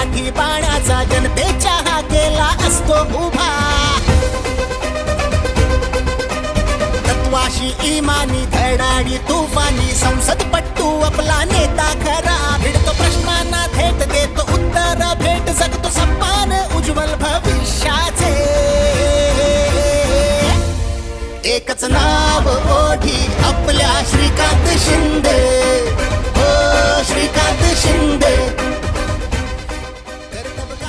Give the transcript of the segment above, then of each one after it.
मराठी बाणाचा जनतेच्या हाकेला असतो उभा. तत्वाशी इमानी धडाडी तुफानी संसदपट्टू आपला नेता खरा. भिडतो प्रश्नांना थेट देतो उत्तर भेट जगतो सन्मान उज्ज्वल भविष्याचे. एकच नाव ओढी आपल्या श्रीकांत शिंदे. हो श्रीकांत शिंदे.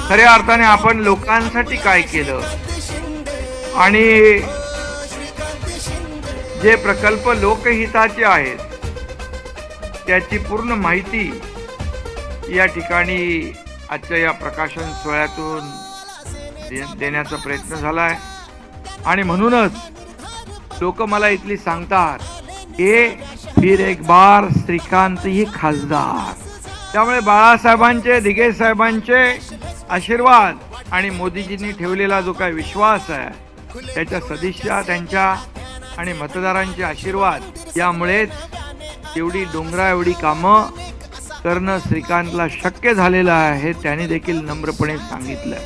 खऱ्या अर्थाने आपण लोकांसाठी काय केलं आणि जे प्रकल्प लोकहिताचे आहेत त्याची पूर्ण माहिती या ठिकाणी आजच्या या प्रकाशन सोहळ्यातून देण्याचा प्रयत्न झाला आहे. आणि म्हणूनच लोक मला इथली सांगतात की फिर एक बार श्रीकांत ही खासदार. त्यामुळे बाळासाहेबांचे, दिघे साहेबांचे आशीर्वाद आणि मोदीजींनी ठेवलेला जो काही विश्वास आहे त्याच्या सदिच्छा त्यांच्या आणि मतदारांचे आशीर्वाद यामुळेच एवढी डोंगरा एवढी कामं करणं श्रीकांतला शक्य झालेलं आहे हे त्यांनी देखील नम्रपणे सांगितलं.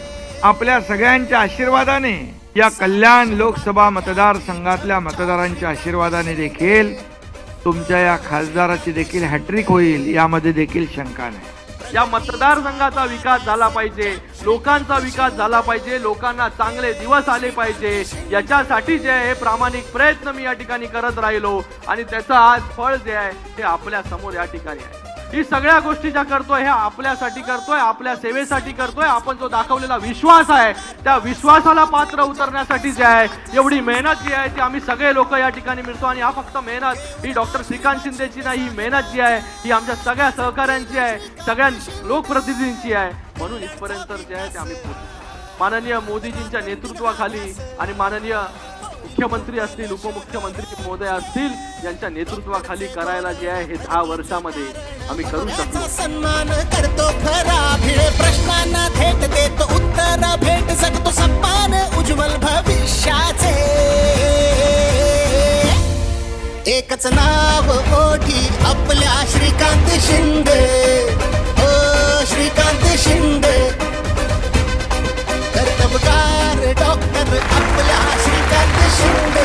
आपल्या सगळ्यांच्या आशीर्वादाने या कल्याण लोकसभा मतदारसंघातल्या मतदारांच्या आशीर्वादाने देखील तुमच्या या खासदाराची देखील हॅट्रिक होईल यामध्ये देखील शंका नाही. या मतदारसंघाचा विकास झाला पाहिजे, लोकांचा विकास झाला पाहिजे, लोकांना चांगले दिवस आले पाहिजे याच्यासाठी जे आहे प्रामाणिक प्रयत्न मी या ठिकाणी करत राहिलो आणि त्याचं आज फळ जे आहे ते आपल्या समोर या ठिकाणी आहे. ही सगळ्या गोष्टी ज्या करतोय हे आपल्यासाठी करतोय, आपल्या सेवेसाठी करतोय. आपण जो दाखवलेला विश्वास आहे त्या विश्वासाला पात्र उतरण्यासाठी जे आहे एवढी मेहनत जी आहे ती आम्ही सगळे लोक या ठिकाणी मिळतो. आणि हा फक्त मेहनत ही डॉक्टर श्रीकांत शिंदेची नाही, ही मेहनत जी आहे ही आमच्या सगळ्या सहकाऱ्यांची आहे, सगळ्या लोकप्रतिनिधींची आहे. म्हणून इथपर्यंत जे आहे ते आम्ही पोहोचलो. माननीय मोदीजींच्या नेतृत्वाखाली आणि माननीय मुख्यमंत्री असतील, उपमुख्यमंत्री महोदय असतील यांच्या नेतृत्वाखाली करायला जे आहे हे 10 वर्षामध्ये आम्ही करू शकतो. सन्मान करतो खरा. भिड प्रश्नांना थेट देतो उत्तर भेट जगतो सन्मान उज्ज्वल भविष्याचे. एकच नाव ओढी आपल्या श्रीकांत शिंदे. हो श्रीकांत शिंदे. कर्तबगार डॉक्टर आपल्या श्रीकांत शिंदे.